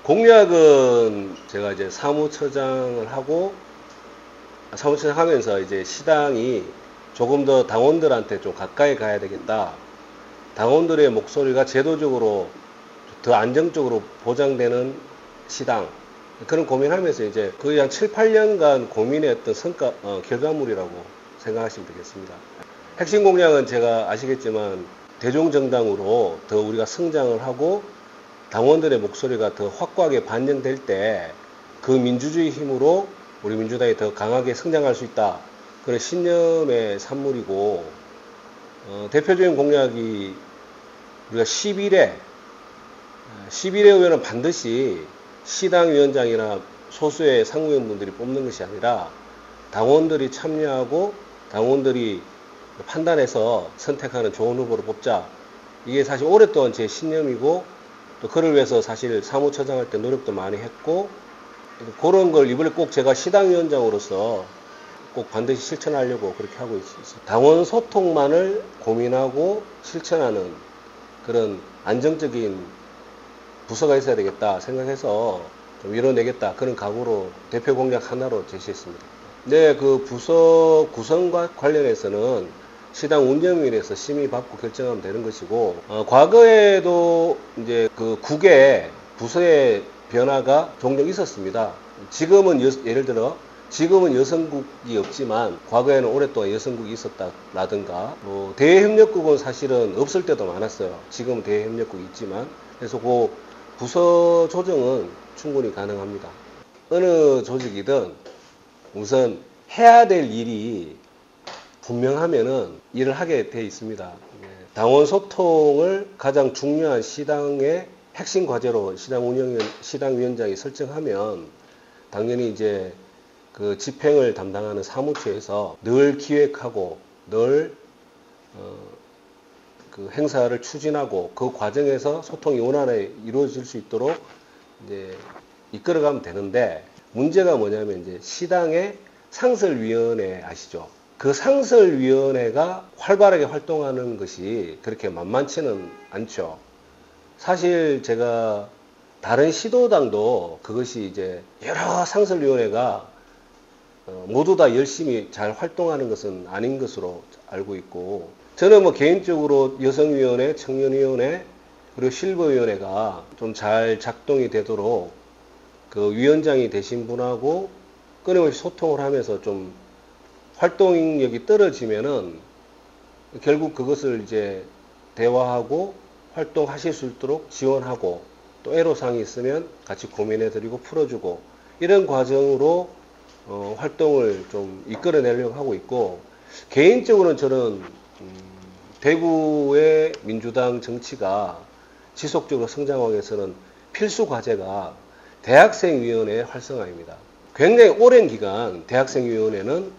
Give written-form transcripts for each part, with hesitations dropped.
공약은 제가 이제 사무처장을 하고 사무처장 하면서 이제 시당이 조금 더 당원들한테 좀 가까이 가야 되겠다. 당원들의 목소리가 제도적으로 더 안정적으로 보장되는 시당. 그런 고민하면서 이제 거의 한 7, 8년간 고민의 어떤 결과물이라고 생각하시면 되겠습니다. 핵심 공약은 제가 아시겠지만 대종정당으로 더 우리가 성장을 하고 당원들의 목소리가 더 확고하게 반영될 때 그 민주주의 힘으로 우리 민주당이 더 강하게 성장할 수 있다. 그런 신념의 산물이고 대표적인 공약이 우리가 11회 의원은 반드시 시당위원장이나 소수의 상무위원분들이 뽑는 것이 아니라 당원들이 참여하고 당원들이 판단해서 선택하는 좋은 후보를 뽑자. 이게 사실 오랫동안 제 신념이고 또 그를 위해서 사실 사무처장 할 때 노력도 많이 했고 그런 걸 이번에 꼭 제가 시당위원장으로서 꼭 반드시 실천하려고 그렇게 하고 있습니다. 당원 소통만을 고민하고 실천하는 그런 안정적인 부서가 있어야 되겠다 생각해서 좀 이뤄내겠다 그런 각오로 대표 공약 하나로 제시했습니다. 네, 그 부서 구성과 관련해서는 시당 운영위원회에서 심의 받고 결정하면 되는 것이고 과거에도 이제 그 국의 부서의 변화가 종종 있었습니다. 지금은 예를 들어 지금은 여성국이 없지만 과거에는 오랫동안 여성국이 있었다라든가 대외협력국은 사실은 없을 때도 많았어요. 지금은 대외협력국이 있지만 그래서 그 부서 조정은 충분히 가능합니다. 어느 조직이든 우선 해야 될 일이 분명하면은 일을 하게 돼 있습니다. 당원 소통을 가장 중요한 시당의 핵심 과제로 시당위원장이 설정하면 당연히 이제 그 집행을 담당하는 사무처에서 늘 기획하고 늘 그 행사를 추진하고 그 과정에서 소통이 원활하게 이루어질 수 있도록 이제 이끌어가면 되는데 문제가 뭐냐면 이제 시당의 상설위원회 아시죠? 그 상설위원회가 활발하게 활동하는 것이 그렇게 만만치는 않죠. 사실 제가 다른 시도당도 그것이 이제 여러 상설위원회가 모두 다 열심히 잘 활동하는 것은 아닌 것으로 알고 있고 저는 뭐 개인적으로 여성위원회, 청년위원회 그리고 실버위원회가 좀 잘 작동이 되도록 그 위원장이 되신 분하고 끊임없이 소통을 하면서 좀 활동력이 떨어지면은 결국 그것을 이제 대화하고 활동하실 수 있도록 지원하고 또 애로사항이 있으면 같이 고민해드리고 풀어주고 이런 과정으로 활동을 좀 이끌어내려고 하고 있고 개인적으로는 저는 대구의 민주당 정치가 지속적으로 성장하기 위해서는 필수 과제가 대학생위원회 활성화입니다. 굉장히 오랜 기간 대학생위원회는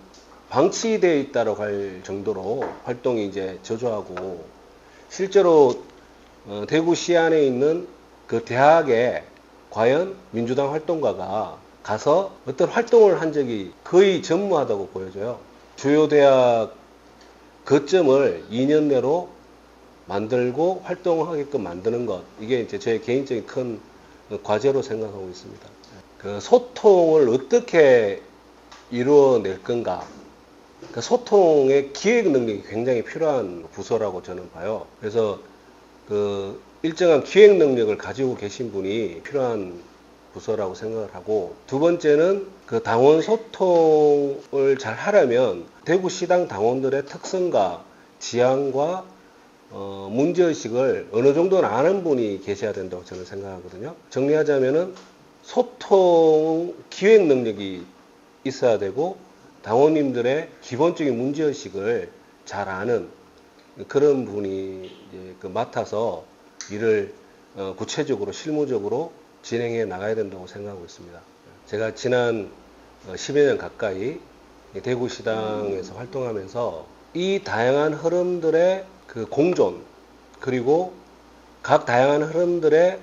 방치되어 있다고 할 정도로 활동이 이제 저조하고 실제로 대구시 안에 있는 그 대학에 과연 민주당 활동가가 가서 어떤 활동을 한 적이 거의 전무하다고 보여져요. 주요 대학 거점을 2년 내로 만들고 활동하게끔 만드는 것 이게 이제 제 개인적인 큰 과제로 생각하고 있습니다. 그 소통을 어떻게 이루어낼 건가? 그 소통의 기획 능력이 굉장히 필요한 부서라고 저는 봐요. 그래서 그 일정한 기획 능력을 가지고 계신 분이 필요한 부서라고 생각을 하고 두 번째는 그 당원 소통을 잘 하려면 대구시당 당원들의 특성과 지향과 문제의식을 어느 정도는 아는 분이 계셔야 된다고 저는 생각하거든요. 정리하자면은 소통 기획 능력이 있어야 되고 당원님들의 기본적인 문제의식을 잘 아는 그런 분이 이제 그 맡아서 일을 구체적으로 실무적으로 진행해 나가야 된다고 생각하고 있습니다. 제가 지난 10여 년 가까이 대구시당에서 활동하면서 이 다양한 흐름들의 그 공존 그리고 각 다양한 흐름들의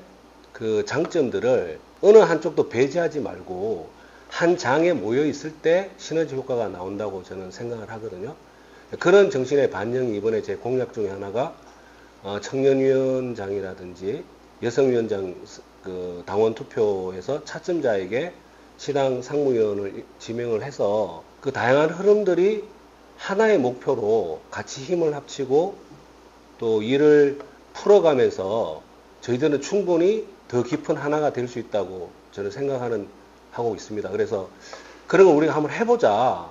그 장점들을 어느 한쪽도 배제하지 말고 한 장에 모여 있을 때 시너지 효과가 나온다고 저는 생각을 하거든요. 그런 정신의 반영이 이번에 제 공약 중에 하나가 청년위원장이라든지 여성위원장 그 당원 투표에서 차점자에게 시당 상무위원을 지명을 해서 그 다양한 흐름들이 하나의 목표로 같이 힘을 합치고 또 이를 풀어가면서 저희들은 충분히 더 깊은 하나가 될 수 있다고 저는 하고 있습니다. 그래서 그런 거 우리가 한번 해보자.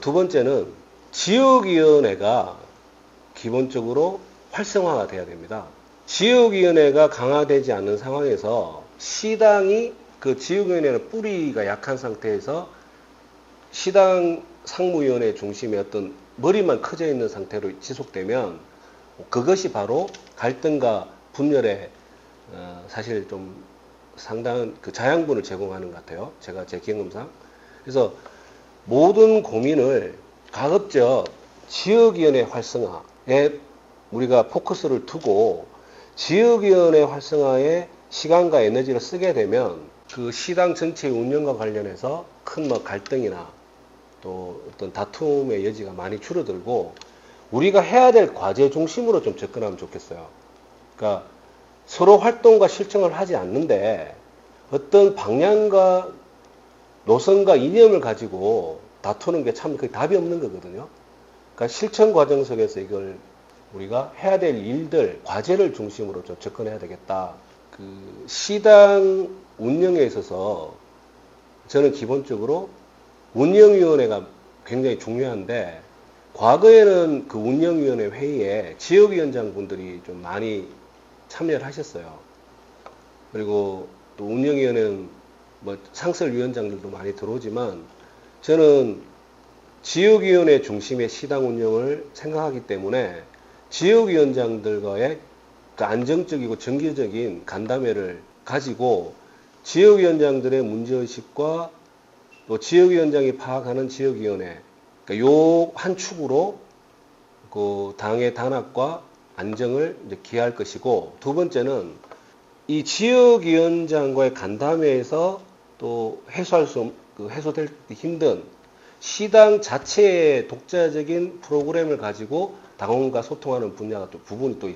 두 번째는 지역위원회가 기본적으로 활성화가 돼야 됩니다. 지역위원회가 강화되지 않는 상황에서 시당이 그 지역위원회는 뿌리가 약한 상태에서 시당 상무위원회 중심의 어떤 머리만 커져 있는 상태로 지속되면 그것이 바로 갈등과 분열에 사실 좀 상당한 그 자양분을 제공하는 것 같아요. 제가 제 경험상. 그래서 모든 고민을 가급적 지역위원회 활성화에 우리가 포커스를 두고 지역위원회 활성화에 시간과 에너지를 쓰게 되면 그 시당 전체의 운영과 관련해서 큰 뭐 갈등이나 또 어떤 다툼의 여지가 많이 줄어들고 우리가 해야 될 과제 중심으로 좀 접근하면 좋겠어요. 그러니까 서로 활동과 실천을 하지 않는데 어떤 방향과 노선과 이념을 가지고 다투는 게 참 거의 답이 없는 거거든요. 그러니까 실천 과정 속에서 이걸 우리가 해야 될 일들, 과제를 중심으로 좀 접근해야 되겠다. 그 시당 운영에 있어서 저는 기본적으로 운영위원회가 굉장히 중요한데 과거에는 그 운영위원회 회의에 지역위원장분들이 좀 많이 참여를 하셨어요. 그리고 또 운영위원회는 뭐 상설위원장들도 많이 들어오지만 저는 지역위원회 중심의 시당 운영을 생각하기 때문에 지역위원장들과의 그 안정적이고 정기적인 간담회를 가지고 지역위원장들의 문제의식과 또 지역위원장이 파악하는 지역위원회, 그러니까 요 한 축으로 그 당의 단합과 안정을 이제 기할 것이고, 두 번째는 이 지역위원장과의 간담회에서 또 해소될 힘든 시당 자체의 독자적인 프로그램을 가지고 당원과 소통하는 분야가 또 부분이 또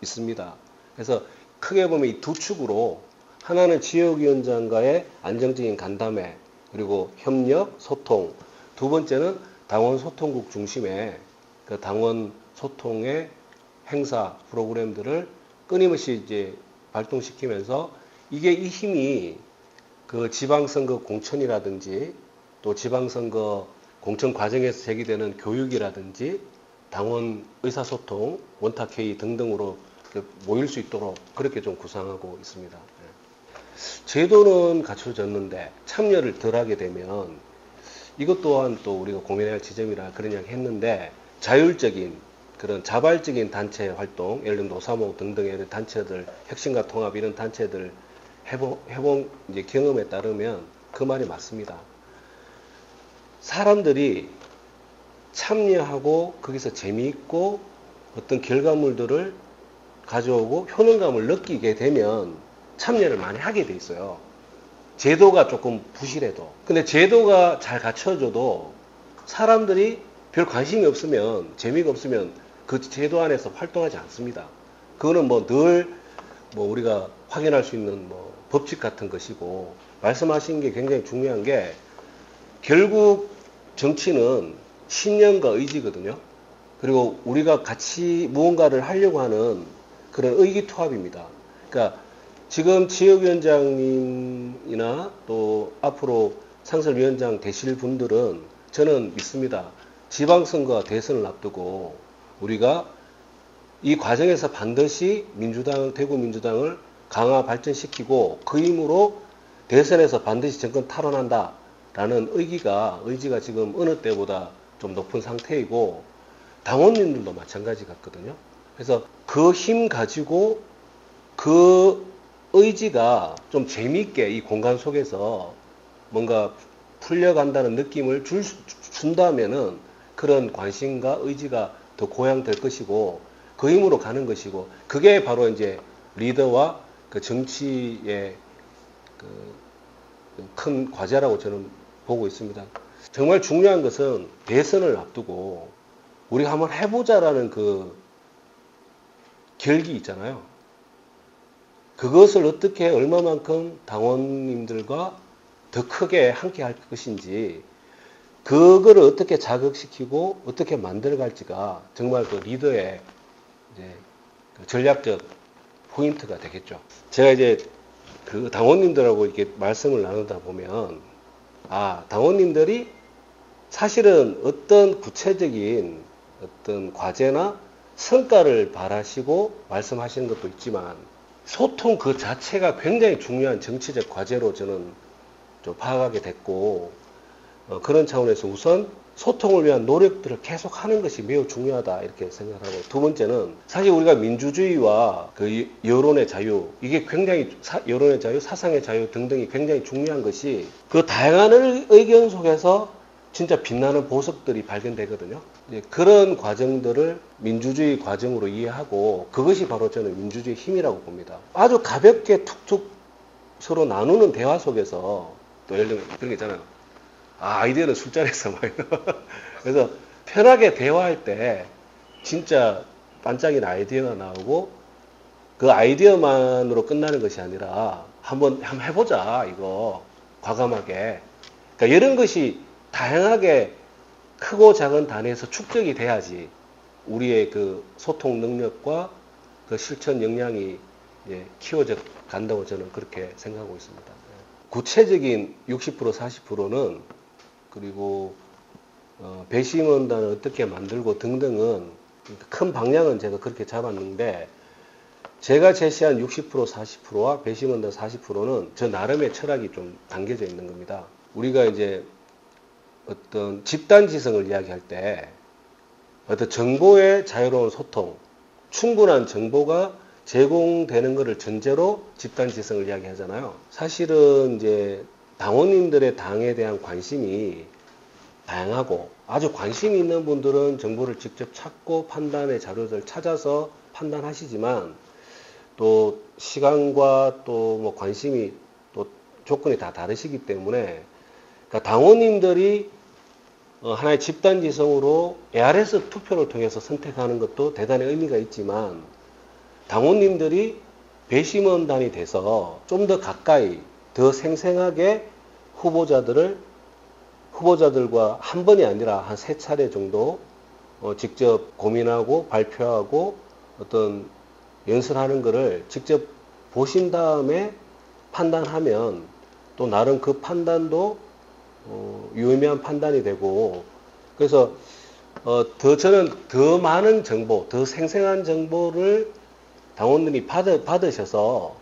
있습니다. 그래서 크게 보면 이 두 축으로 하나는 지역위원장과의 안정적인 간담회 그리고 협력, 소통, 두 번째는 당원 소통국 중심의 그 당원 소통의 행사 프로그램들을 끊임없이 이제 발동시키면서 이게 이 힘이 그 지방선거 공천이라든지 또 지방선거 공천 과정에서 제기되는 교육이라든지 당원 의사소통, 원탁회의 등등으로 모일 수 있도록 그렇게 좀 구상하고 있습니다. 제도는 갖춰졌는데 참여를 덜 하게 되면 이것 또한 또 우리가 고민해야 할 지점이라 그런 이야기 했는데 자율적인 그런 자발적인 단체 활동, 예를 들면 노사모 등등의 단체들, 혁신과 통합 이런 단체들 해본 이제 경험에 따르면 그 말이 맞습니다. 사람들이 참여하고 거기서 재미있고 어떤 결과물들을 가져오고 효능감을 느끼게 되면 참여를 많이 하게 돼 있어요. 제도가 조금 부실해도. 근데 제도가 잘 갖춰져도 사람들이 별 관심이 없으면, 재미가 없으면 그 제도 안에서 활동하지 않습니다. 그거는 뭐 늘 뭐 우리가 확인할 수 있는 뭐 법칙 같은 것이고, 말씀하신 게 굉장히 중요한 게 결국 정치는 신념과 의지거든요. 그리고 우리가 같이 무언가를 하려고 하는 그런 의기투합입니다. 그러니까 지금 지역위원장님이나 또 앞으로 상설위원장 되실 분들은 저는 믿습니다. 지방선거와 대선을 앞두고 우리가 이 과정에서 반드시 대구 민주당을 강화 발전시키고 그 힘으로 대선에서 반드시 정권 탈환한다라는 의지가 지금 어느 때보다 좀 높은 상태이고 당원님들도 마찬가지 같거든요. 그래서 그 힘 가지고 그 의지가 좀 재미있게 이 공간 속에서 뭔가 풀려간다는 느낌을 준다면은 그런 관심과 의지가 더 고양될 것이고 그 힘으로 가는 것이고 그게 바로 이제 리더와 그 정치의 그 큰 과제라고 저는 보고 있습니다. 정말 중요한 것은 대선을 앞두고 우리가 한번 해보자라는 그 결기 있잖아요. 그것을 어떻게 얼마만큼 당원님들과 더 크게 함께 할 것인지 그거를 어떻게 자극시키고 어떻게 만들어갈지가 정말 그 리더의 이제 그 전략적 포인트가 되겠죠. 제가 이제 그 당원님들하고 이렇게 말씀을 나누다 보면 당원님들이 사실은 어떤 구체적인 어떤 과제나 성과를 바라시고 말씀하시는 것도 있지만 소통 그 자체가 굉장히 중요한 정치적 과제로 저는 좀 파악하게 됐고 그런 차원에서 우선 소통을 위한 노력들을 계속 하는 것이 매우 중요하다 이렇게 생각하고 두 번째는 사실 우리가 민주주의와 그 여론의 자유 이게 굉장히 여론의 자유, 사상의 자유 등등이 굉장히 중요한 것이 그 다양한 의견 속에서 진짜 빛나는 보석들이 발견되거든요. 그런 과정들을 민주주의 과정으로 이해하고 그것이 바로 저는 민주주의 힘이라고 봅니다. 아주 가볍게 툭툭 서로 나누는 대화 속에서 또 예를 들면 그런 게 있잖아요. 아이디어는 술자리에서 막 그래서 편하게 대화할 때 진짜 반짝이는 아이디어가 나오고 그 아이디어만으로 끝나는 것이 아니라 한번 해보자 이거 과감하게 그러니까 이런 것이 다양하게 크고 작은 단위에서 축적이 돼야지 우리의 그 소통 능력과 그 실천 역량이 키워져 간다고 저는 그렇게 생각하고 있습니다. 구체적인 60% 40%는 그리고 배심원단을 어떻게 만들고 등등은 큰 방향은 제가 그렇게 잡았는데 제가 제시한 60% 40%와 배심원단 40%는 저 나름의 철학이 좀 담겨져 있는 겁니다. 우리가 이제 어떤 집단지성을 이야기할 때 어떤 정보의 자유로운 소통, 충분한 정보가 제공되는 것을 전제로 집단지성을 이야기하잖아요. 사실은 이제 당원님들의 당에 대한 관심이 다양하고 아주 관심이 있는 분들은 정보를 직접 찾고 판단의 자료들을 찾아서 판단하시지만 또 시간과 또 뭐 관심이 또 조건이 다 다르시기 때문에 그러니까 당원님들이 하나의 집단지성으로 ARS 투표를 통해서 선택하는 것도 대단히 의미가 있지만 당원님들이 배심원단이 돼서 좀 더 가까이 더 생생하게 후보자들과 한 번이 아니라 한 3차례 정도 직접 고민하고 발표하고 어떤 연설하는 것을 직접 보신 다음에 판단하면 또 나름 그 판단도 유의미한 판단이 되고 그래서 저는 더 많은 정보, 더 생생한 정보를 당원들이 받으셔서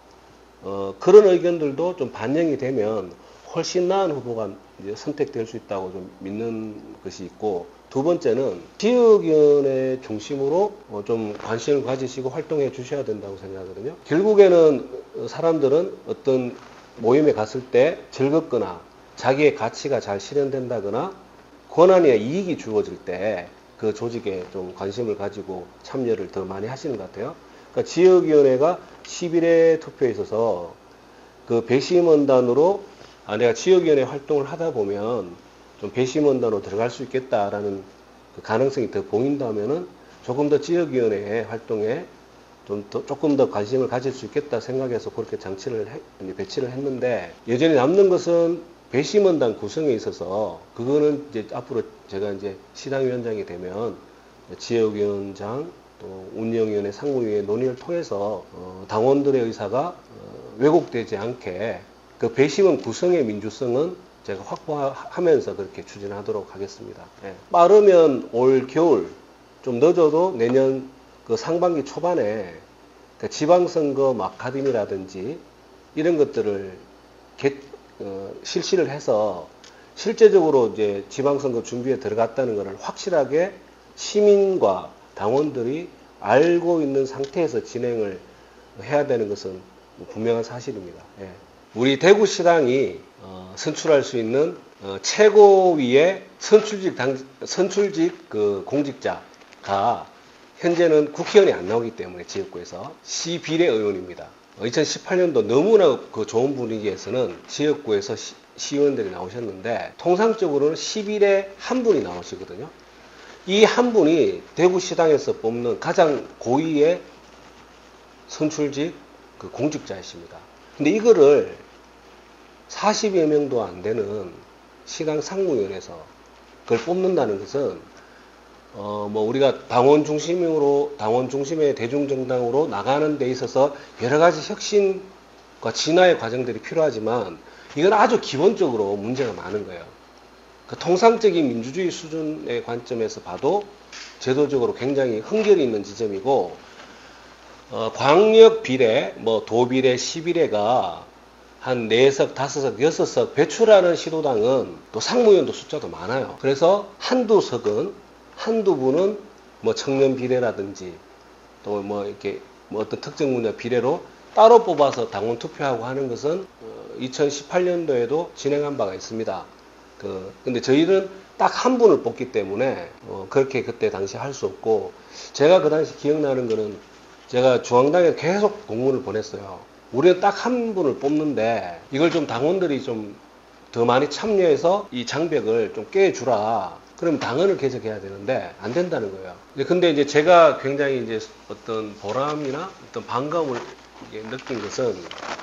그런 의견들도 좀 반영이 되면 훨씬 나은 후보가 이제 선택될 수 있다고 좀 믿는 것이 있고 두 번째는 지역위원회 중심으로 좀 관심을 가지시고 활동해 주셔야 된다고 생각하거든요. 결국에는 사람들은 어떤 모임에 갔을 때 즐겁거나 자기의 가치가 잘 실현된다거나 권한이나 이익이 주어질 때 그 조직에 좀 관심을 가지고 참여를 더 많이 하시는 것 같아요. 그러니까 지역위원회가 11회 투표에 있어서 그 배심원단으로 내가 지역위원회 활동을 하다 보면 좀 배심원단으로 들어갈 수 있겠다라는 그 가능성이 더 보인다면은 조금 더 지역위원회 활동에 조금 더 관심을 가질 수 있겠다 생각해서 그렇게 배치를 했는데 여전히 남는 것은 배심원단 구성에 있어서 그거는 이제 앞으로 제가 이제 시당위원장이 되면 지역위원장 또 운영위원회, 상무위원회 논의를 통해서 당원들의 의사가 왜곡되지 않게 그 배심원 구성의 민주성은 제가 확보하면서 그렇게 추진하도록 하겠습니다. 빠르면 올 겨울, 좀 늦어도 내년 그 상반기 초반에 그 지방선거 아카데미라든지 이런 것들을 실시를 해서 실제적으로 이제 지방선거 준비에 들어갔다는 것을 확실하게 시민과 당원들이 알고 있는 상태에서 진행을 해야 되는 것은 분명한 사실입니다. 우리 대구시당이 선출할 수 있는 최고위의 선출직 그 공직자가 현재는 국회의원이 안 나오기 때문에 지역구에서 시비례 의원입니다. 2018년도 너무나 그 좋은 분위기에서는 지역구에서 시의원들이 나오셨는데 통상적으로는 11에 한 분이 나오시거든요. 이 한 분이 대구시당에서 뽑는 가장 고위의 선출직 그 공직자이십니다. 근데 이거를 40여 명도 안 되는 시당 상무위원회에서 그걸 뽑는다는 것은 뭐 우리가 당원 중심의 대중정당으로 나가는 데 있어서 여러 가지 혁신과 진화의 과정들이 필요하지만 이건 아주 기본적으로 문제가 많은 거예요. 그 통상적인 민주주의 수준의 관점에서 봐도 제도적으로 굉장히 흥결이 있는 지점이고, 광역 비례, 뭐 도비례, 시비례가 한 4석, 5석, 6석 배출하는 시도당은 또 상무위원도 숫자도 많아요. 그래서 한두 분은 뭐 청년 비례라든지 또 뭐 이렇게 뭐 어떤 특정 분야 비례로 따로 뽑아서 당원 투표하고 하는 것은 2018년도에도 진행한 바가 있습니다. 근데 저희는 딱 한 분을 뽑기 때문에 그렇게 그때 당시 할 수 없고, 제가 그 당시 기억나는 거는 제가 중앙당에 계속 공문을 보냈어요. 우리는 딱 한 분을 뽑는데 이걸 좀 당원들이 좀 더 많이 참여해서 이 장벽을 좀 깨주라. 그러면 당헌을 개정해야 되는데 안 된다는 거예요. 근데 이제 제가 굉장히 이제 어떤 보람이나 어떤 반감을 느낀 것은,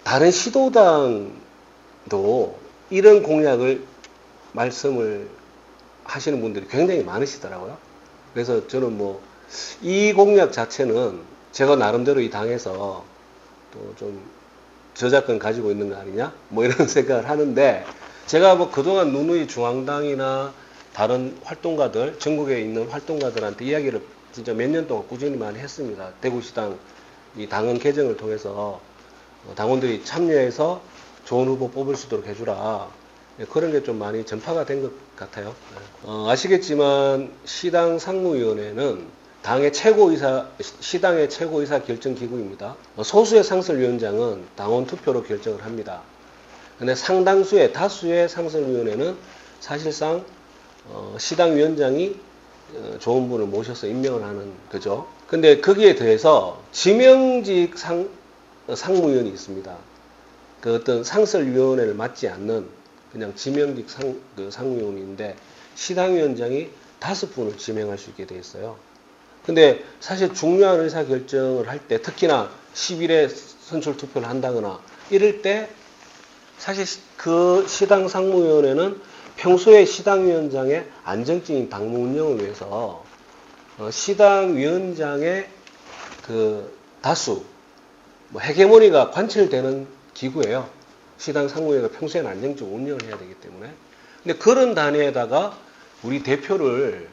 다른 시도당도 이런 공약을 말씀을 하시는 분들이 굉장히 많으시더라고요. 그래서 저는 뭐 이 공약 자체는 제가 나름대로 이 당에서 또 좀 저작권 가지고 있는 거 아니냐 뭐 이런 생각을 하는데, 제가 뭐 그동안 누누이 중앙당이나 다른 활동가들, 전국에 있는 활동가들한테 이야기를 진짜 몇 년 동안 꾸준히 많이 했습니다. 대구시당 이 당헌 개정을 통해서 당원들이 참여해서 좋은 후보 뽑을 수 있도록 해주라. 그런 게 좀 많이 전파가 된 것 같아요. 아시겠지만 시당 상무위원회는 시당의 최고의사 결정기구입니다. 소수의 상설위원장은 당원 투표로 결정을 합니다. 근데 다수의 상설위원회는 사실상 시당위원장이 좋은 분을 모셔서 임명을 하는 거죠. 근데 거기에 더해서 지명직 상무위원이 있습니다. 그 어떤 상설위원회를 맡지 않는 그냥 지명직 상무위원인데, 시당위원장이 5분을 지명할 수 있게 되어 있어요. 근데 사실 중요한 의사결정을 할 때, 특히나 10일에 선출투표를 한다거나 이럴 때, 사실 그 시당 상무위원회는 평소에 시당위원장의 안정적인 당무 운영을 위해서 시당위원장의 그 다수, 뭐 헤게모니가 관철되는 기구예요. 시당 상무위원회가 평소에는 안정적으로 운영을 해야 되기 때문에. 근데 그런 단위에다가 우리 대표를,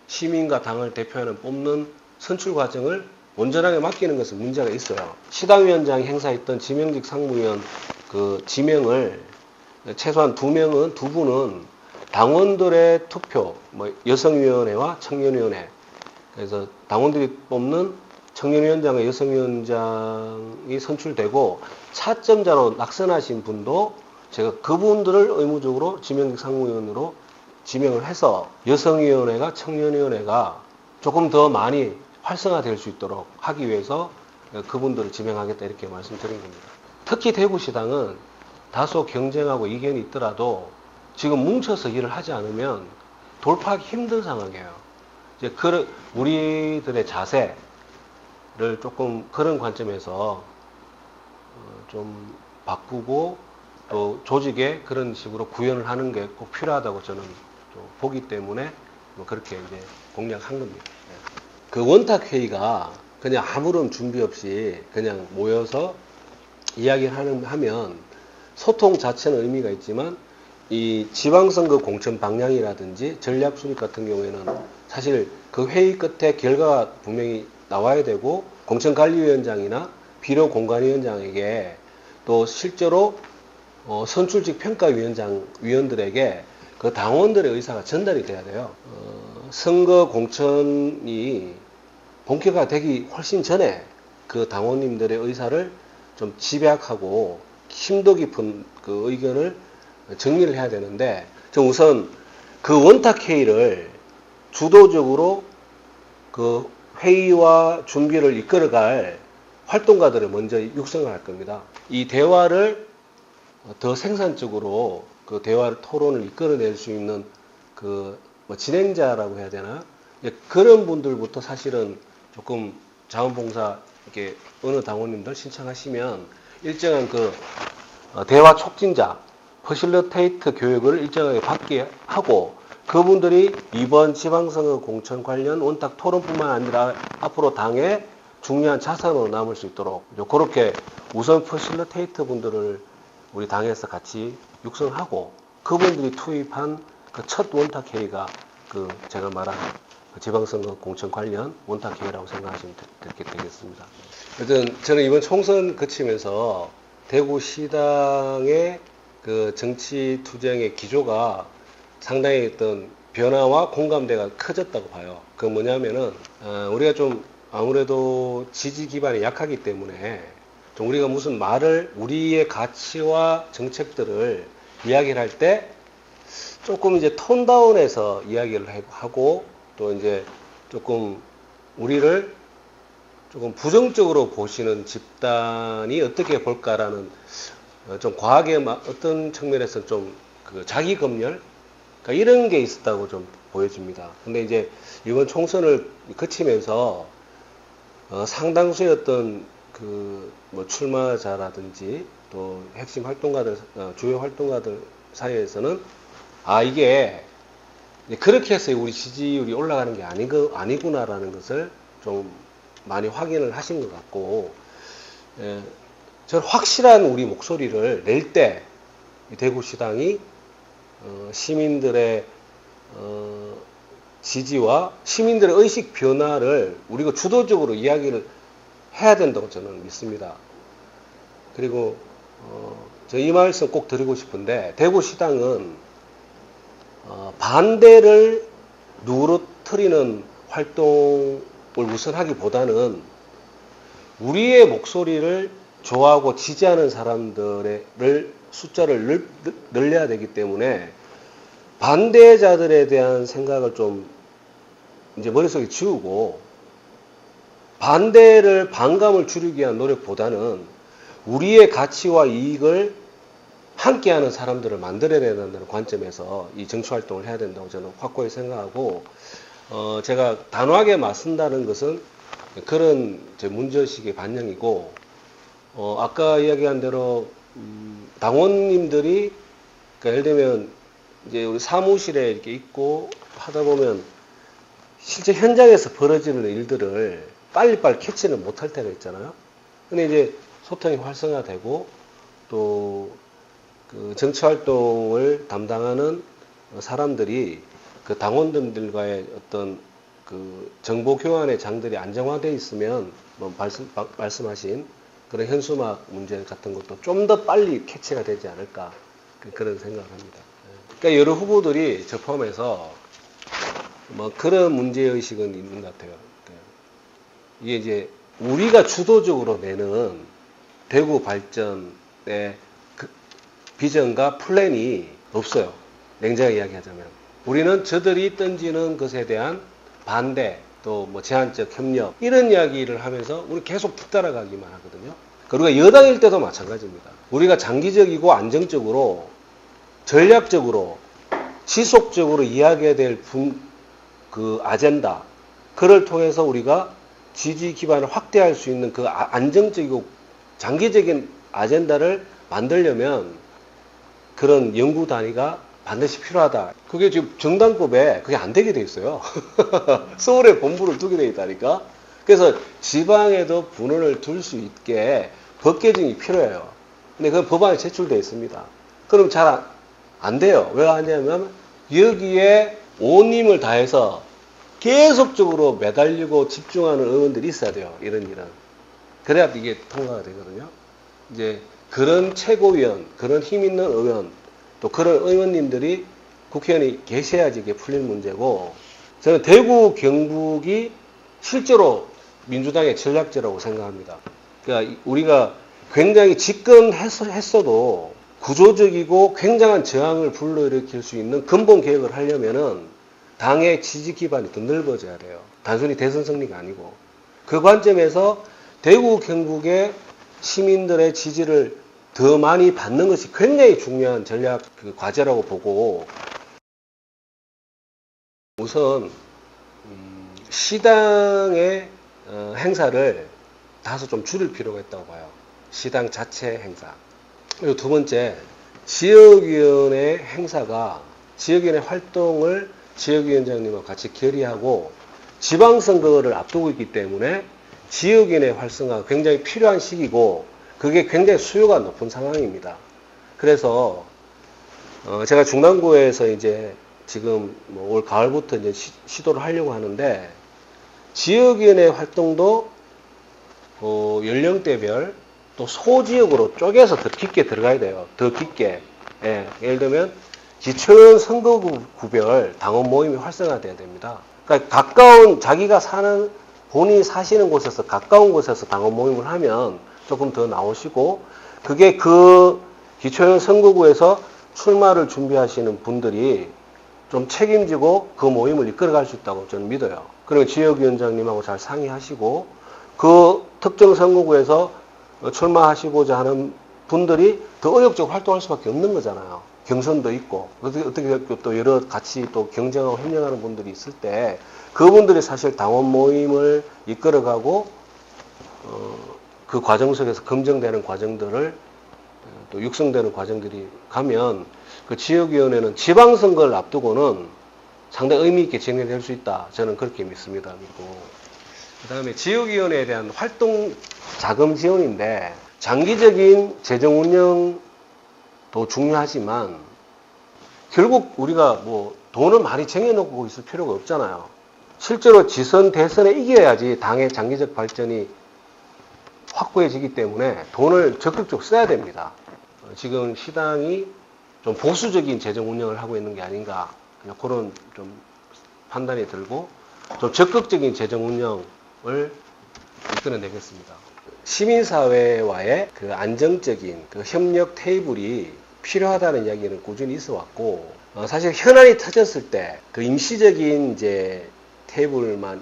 시민과 당을 대표하는 뽑는 선출 과정을 온전하게 맡기는 것은 문제가 있어요. 시당위원장이 행사했던 지명직 상무위원 그 지명을 최소한 두 분은 당원들의 투표, 뭐 여성위원회와 청년위원회, 그래서 당원들이 뽑는 청년위원장과 여성위원장이 선출되고 차점자로 낙선하신 분도 제가 그분들을 의무적으로 지명직 상무위원으로 지명을 해서 여성위원회가 청년위원회가 조금 더 많이 활성화될 수 있도록 하기 위해서 그분들을 지명하겠다 이렇게 말씀드린 겁니다. 특히 대구시당은 다소 경쟁하고 이견이 있더라도 지금 뭉쳐서 일을 하지 않으면 돌파하기 힘든 상황이에요. 이제 우리들의 자세를 조금 그런 관점에서 좀 바꾸고 또 조직에 그런 식으로 구현을 하는 게 꼭 필요하다고 저는 보기 때문에 뭐 그렇게 이제 공략한 겁니다. 그 원탁회의가 그냥 아무런 준비 없이 그냥 모여서 이야기를 하면 소통 자체는 의미가 있지만, 이 지방선거 공천 방향이라든지 전략 수립 같은 경우에는 사실 그 회의 끝에 결과가 분명히 나와야 되고, 공천관리위원장이나 비료공관위원장에게 또 실제로 선출직 평가위원들에게 그 당원들의 의사가 전달이 돼야 돼요. 선거 공천이 본격화되기 훨씬 전에 그 당원님들의 의사를 좀 집약하고 심도 깊은 그 의견을 정리를 해야 되는데, 우선 그 원탁회의를 주도적으로 그 회의와 준비를 이끌어갈 활동가들을 먼저 육성을 할 겁니다. 이 대화를 더 생산적으로 그 대화를 토론을 이끌어낼 수 있는 그 뭐 진행자라고 해야 되나? 그런 분들부터 사실은 조금 자원봉사 이렇게 어느 당원님들 신청하시면 일정한 그 대화 촉진자, 퍼실리테이터 교육을 일정하게 받게 하고 그분들이 이번 지방선거 공천 관련 원탁 토론뿐만 아니라 앞으로 당의 중요한 자산으로 남을 수 있도록 그렇게 우선 퍼실리테이터 분들을 우리 당에서 같이 육성하고 그분들이 투입한 그 첫 원탁 회의가 그 제가 말한 지방선거 공천 관련 원탁 회의라고 생각하시면 되겠습니다. 어쨌든 저는 이번 총선 거치면서 대구시당의 그 정치 투쟁의 기조가 상당히 어떤 변화와 공감대가 커졌다고 봐요. 그 뭐냐면은 우리가 좀 아무래도 지지 기반이 약하기 때문에 좀 우리가 무슨 말을 우리의 가치와 정책들을 이야기를 할 때 조금 이제 톤 다운해서 이야기를 하고 또 이제 조금 우리를 조금 부정적으로 보시는 집단이 어떻게 볼까라는 좀 과하게 어떤 측면에서 좀 그 자기 검열 그러니까 이런 게 있었다고 좀 보여집니다. 근데 이제 이번 총선을 거치면서 상당수의 어떤 그 뭐 출마자라든지 또 핵심 활동가들 주요 활동가들 사이에서는 이게 그렇게 해서 우리 지지율이 올라가는 게 아니구나라는 것을 좀 많이 확인을 하신 것 같고, 저는 확실한 우리 목소리를 낼 때 대구시당이 시민들의 지지와 시민들의 의식 변화를 우리가 주도적으로 이야기를 해야 된다고 저는 믿습니다. 그리고 저 이 말씀 꼭 드리고 싶은데 대구시당은 반대를 누그러뜨리는 활동을 우선하기보다는 우리의 목소리를 좋아하고 지지하는 사람들을 숫자를 늘려야 되기 때문에 반대자들에 대한 생각을 좀 이제 머릿속에 지우고 반감을 줄이기 위한 노력보다는 우리의 가치와 이익을 함께하는 사람들을 만들어야 된다는 관점에서 이 정치활동을 해야 된다고 저는 확고히 생각하고 제가 단호하게 맞선다는 것은 그런 제 문제의식의 반영이고 아까 이야기한 대로 당원님들이 그러니까 예를 들면 이제 우리 사무실에 이렇게 있고 하다 보면 실제 현장에서 벌어지는 일들을 빨리빨리 캐치는 못할 때가 있잖아요. 근데 이제 소통이 활성화되고 또 그 정치활동을 담당하는 사람들이 그 당원들과의 어떤 그 정보 교환의 장들이 안정화되어 있으면 뭐 말씀하신 그런 현수막 문제 같은 것도 좀 더 빨리 캐치가 되지 않을까 그런 생각을 합니다. 그러니까 여러 후보들이 저 포함해서 뭐 그런 문제의식은 있는 것 같아요. 이게 이제 우리가 주도적으로 내는 대구 발전의 그 비전과 플랜이 없어요. 냉정하게 이야기하자면. 우리는 저들이 던지는 것에 대한 반대, 또 뭐 제한적 협력, 이런 이야기를 하면서 우리 계속 뒤따라가기만 하거든요. 그리고 여당일 때도 마찬가지입니다. 우리가 장기적이고 안정적으로, 전략적으로, 지속적으로 이야기해야 될 그 아젠다, 그를 통해서 우리가 지지 기반을 확대할 수 있는 그 안정적이고 장기적인 아젠다를 만들려면 그런 연구 단위가 반드시 필요하다. 그게 지금 정당법에 그게 안 되게 돼 있어요. 서울에 본부를 두게 돼 있다니까. 그래서 지방에도 분원을 둘 수 있게 법 개정이 필요해요. 근데 그 법안이 제출되어 있습니다. 그럼 잘 안 돼요. 왜 하냐면 여기에 온 힘을 다해서 계속적으로 매달리고 집중하는 의원들이 있어야 돼요. 이런 일은. 그래야 이게 통과가 되거든요. 이제 그런 최고위원, 그런 힘 있는 의원, 또 그런 의원님들이 국회의원이 계셔야지 이게 풀릴 문제고, 저는 대구 경북이 실제로 민주당의 전략제라고 생각합니다. 그러니까 우리가 굉장히 집권했어도 구조적이고 굉장한 저항을 불러일으킬 수 있는 근본 개혁을 하려면은 당의 지지 기반이 더 넓어져야 돼요. 단순히 대선 승리가 아니고. 그 관점에서 대구 경북의 시민들의 지지를 더 많이 받는 것이 굉장히 중요한 전략 과제라고 보고, 우선 시당의 행사를 다소 좀 줄일 필요가 있다고 봐요. 시당 자체 행사. 그리고 두 번째, 지역위원회 행사가 지역위원회 활동을 지역위원장님과 같이 결의하고 지방선거를 앞두고 있기 때문에 지역위원회 활성화가 굉장히 필요한 시기고 그게 굉장히 수요가 높은 상황입니다. 그래서 제가 중랑구에서 이제 지금 뭐 올 가을부터 이제 시도를 하려고 하는데 지역위원회 활동도 연령대별 또 소지역으로 쪼개서 더 깊게 들어가야 돼요. 더 깊게. 예, 예를 들면 기초의원 선거구별 당원 모임이 활성화돼야 됩니다. 그러니까 가까운 자기가 사는 본인이 사시는 곳에서 가까운 곳에서 당원 모임을 하면 조금 더 나오시고 그게 그 기초의원 선거구에서 출마를 준비하시는 분들이 좀 책임지고 그 모임을 이끌어갈 수 있다고 저는 믿어요. 그리고 지역위원장님하고 잘 상의하시고 그 특정 선거구에서 출마하시고자 하는 분들이 더 의욕적으로 활동할 수밖에 없는 거잖아요. 경선도 있고 어떻게 또 여러 같이 또 경쟁하고 협력하는 분들이 있을 때 그분들이 사실 당원 모임을 이끌어가고 그 과정 속에서 검증되는 과정들을 또 육성되는 과정들이 가면 그 지역위원회는 지방선거를 앞두고는 상당히 의미 있게 진행될 수 있다. 저는 그렇게 믿습니다. 믿고. 그 다음에 지역위원회에 대한 활동 자금 지원인데 장기적인 재정 운영도 중요하지만 결국 우리가 뭐 돈을 많이 쟁여놓고 있을 필요가 없잖아요. 실제로 지선 대선에 이겨야지 당의 장기적 발전이 확고해지기 때문에 돈을 적극적으로 써야 됩니다. 지금 시당이 좀 보수적인 재정 운영을 하고 있는 게 아닌가 그런 좀 판단이 들고 좀 적극적인 재정 운영을 이끌어내겠습니다. 시민사회와의 그 안정적인 그 협력 테이블이 필요하다는 이야기는 꾸준히 있어 왔고 사실 현안이 터졌을 때 그 임시적인 이제 테이블만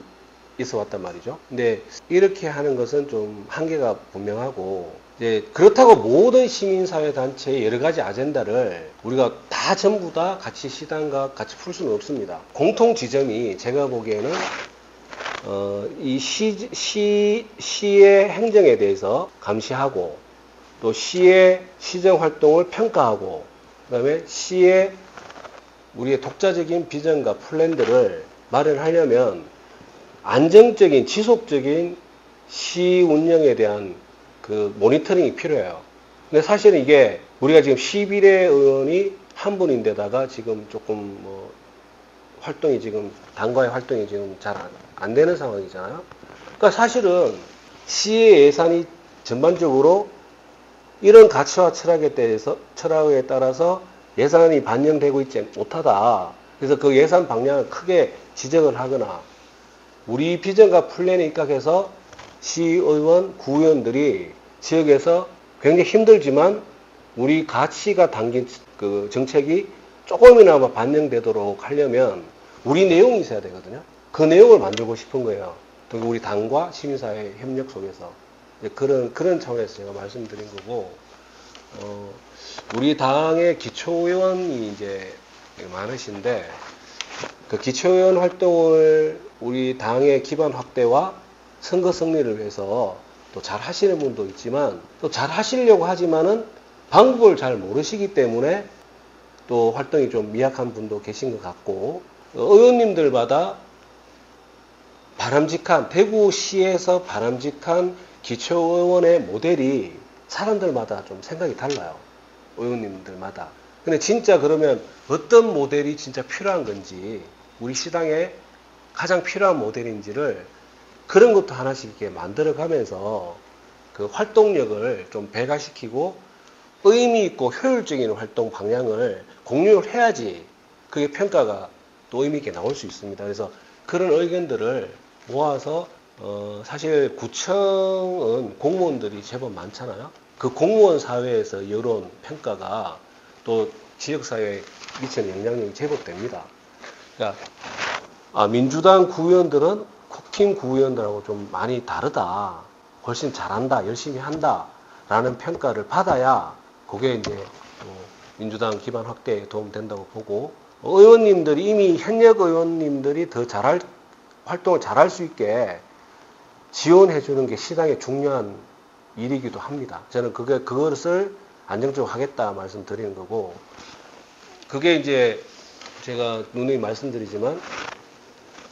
있어 왔단 말이죠. 근데 이렇게 하는 것은 좀 한계가 분명하고 이제 그렇다고 모든 시민사회 단체의 여러 가지 아젠다를 우리가 다 전부 다 같이 시당과 같이 풀 수는 없습니다. 공통 지점이 제가 보기에는 이 시의 행정에 대해서 감시하고 또 시의 시정 활동을 평가하고 그다음에 시의 우리의 독자적인 비전과 플랜들을 마련하려면 안정적인 지속적인 시 운영에 대한 그 모니터링이 필요해요. 근데 사실은 이게 우리가 지금 11회 의원이 한 분인데다가 지금 조금 뭐 활동이 지금 당과의 활동이 지금 잘 안 되는 상황이잖아요. 그러니까 사실은 시의 예산이 전반적으로 이런 가치와 철학에 따라서 예산이 반영되고 있지 못하다. 그래서 그 예산 방향을 크게 지적을 하거나 우리 비전과 플랜에 입각해서 시의원, 구의원들이 지역에서 굉장히 힘들지만 우리 가치가 담긴 그 정책이 조금이나마 반영되도록 하려면 우리 내용이 있어야 되거든요. 그 내용을 만들고 싶은 거예요. 우리 당과 시민사회 협력 속에서 그런 차원에서 제가 말씀드린 거고 우리 당의 기초의원이 이제 많으신데 그 기초의원 활동을 우리 당의 기반 확대와 선거 승리를 위해서 또 잘 하시는 분도 있지만 또 잘 하시려고 하지만은 방법을 잘 모르시기 때문에 또 활동이 좀 미약한 분도 계신 것 같고 의원님들마다 바람직한 대구시에서 바람직한 기초의원의 모델이 사람들마다 좀 생각이 달라요. 의원님들마다. 근데 진짜 그러면 어떤 모델이 진짜 필요한 건지 우리 시당에 가장 필요한 모델인지를 그런 것도 하나씩 이렇게 만들어가면서 그 활동력을 좀 배가시키고 의미 있고 효율적인 활동 방향을 공유를 해야지 그게 평가가 또 의미 있게 나올 수 있습니다. 그래서 그런 의견들을 모아서 사실 구청은 공무원들이 제법 많잖아요. 그 공무원 사회에서 여론 평가가 또 지역사회에 미치는 영향력이 제법 됩니다. 그러니까 민주당 구의원들은 국힘 구의원들하고 좀 많이 다르다. 훨씬 잘한다. 열심히 한다. 라는 평가를 받아야 그게 이제 민주당 기반 확대에 도움된다고 보고 의원님들이 이미 현역 의원님들이 더 활동을 잘할 수 있게 지원해 주는 게 시당의 중요한 일이기도 합니다. 저는 그것을 안정적으로 하겠다 말씀드리는 거고, 그게 이제 제가 누누이 말씀드리지만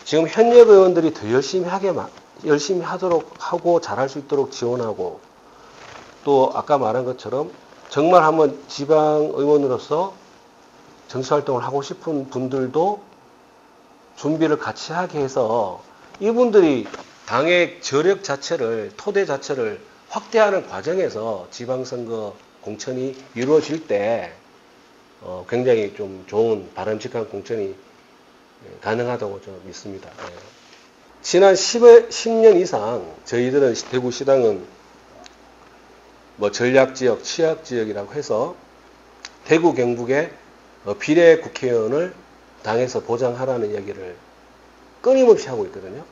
지금 현역 의원들이 더 열심히 하도록 하고 잘할 수 있도록 지원하고, 또 아까 말한 것처럼 정말 한번 지방 의원으로서 정치활동을 하고 싶은 분들도 준비를 같이 하게 해서 이분들이 당의 저력 자체를, 토대 자체를 확대하는 과정에서 지방선거 공천이 이루어질 때 굉장히 좀 좋은 바람직한 공천이 가능하다고 저는 믿습니다. 지난 10년 이상 저희들은 대구시당은 뭐 전략지역, 취약지역이라고 해서 대구 경북의 비례 국회의원을 당에서 보장하라는 이야기를 끊임없이 하고 있거든요.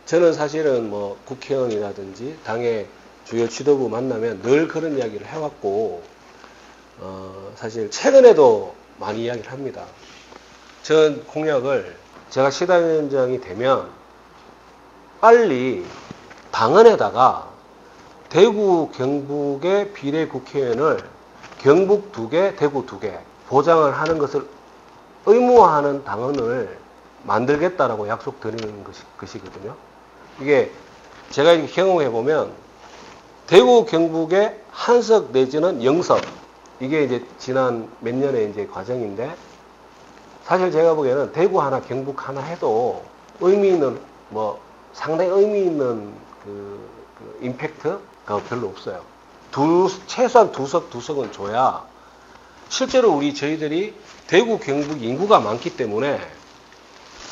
저는 사실은 뭐 국회의원이라든지 당의 주요 지도부 만나면 늘 그런 이야기를 해왔고, 사실 최근에도 많이 이야기를 합니다. 전 공약을 제가 시당위원장이 되면 빨리 당헌에다가 대구 경북의 비례 국회의원을 경북 2개, 대구 2개 보장을 하는 것을 의무화하는 당헌을 만들겠다라고 약속드리는 것이거든요. 이게 제가 이렇게 경험해 보면 대구 경북의 한석 내지는 0석, 이게 이제 지난 몇 년의 이제 과정인데, 사실 제가 보기에는 대구 하나 경북 하나 해도 의미 있는, 뭐 상당히 의미 있는 그 임팩트가 별로 없어요. 최소한 두 석은 줘야, 실제로 저희들이 대구 경북 인구가 많기 때문에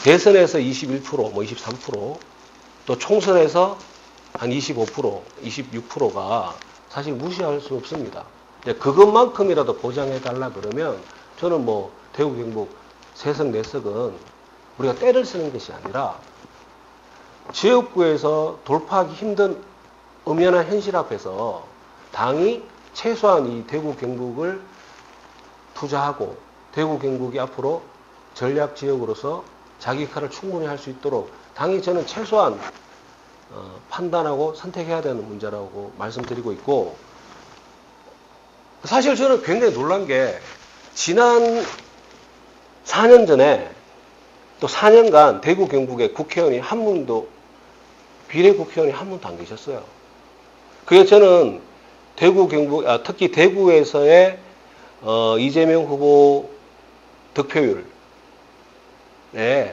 대선에서 21%, 뭐 23%, 또 총선에서 한 25%, 26%가 사실 무시할 수 없습니다. 그것만큼이라도 보장해달라 그러면 저는 뭐 대구 경북 3석, 4석은 우리가 때를 쓰는 것이 아니라 지역구에서 돌파하기 힘든 엄연한 현실 앞에서 당이 최소한 이 대구 경북을 투자하고 대구 경북이 앞으로 전략 지역으로서 자기 역할을 충분히 할 수 있도록 당이 저는 최소한 판단하고 선택해야 되는 문제라고 말씀드리고 있고, 사실 저는 굉장히 놀란 게 지난 4년 전에 또 4년간 대구 경북의 국회의원이 한 분도, 비례 국회의원이 한 분도 안 계셨어요. 그래서 저는 대구 경북, 특히 대구에서의 이재명 후보 득표율에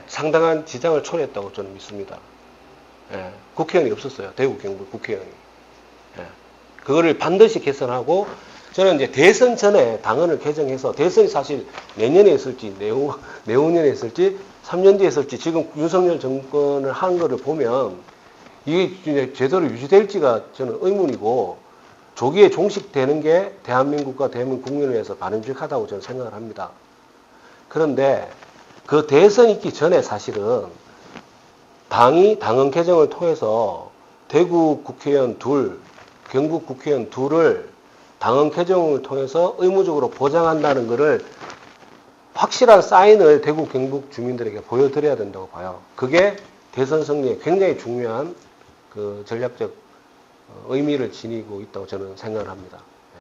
상당한 지장을 초래했다고 저는 믿습니다. 국회의원이 없었어요. 대구 경북 국회의원이. 그거를 반드시 개선하고, 저는 이제 대선 전에 당헌을 개정해서, 대선이 사실 내년에 있을지, 내후년에 있을지, 3년 뒤에 있을지, 지금 윤석열 정권을 하는 거를 보면 이게 이제 제대로 유지될지가 저는 의문이고, 조기에 종식되는 게 대한민국과 대한민국 국민을 위해서 바람직하다고 저는 생각을 합니다. 그런데 그 대선 있기 전에 사실은 당이 당헌 개정을 통해서 대구 국회의원 둘, 경북 국회의원 둘을 당헌 개정을 통해서 의무적으로 보장한다는 것을 확실한 사인을 대구 경북 주민들에게 보여드려야 된다고 봐요. 그게 대선 승리에 굉장히 중요한 그 전략적 의미를 지니고 있다고 저는 생각을 합니다.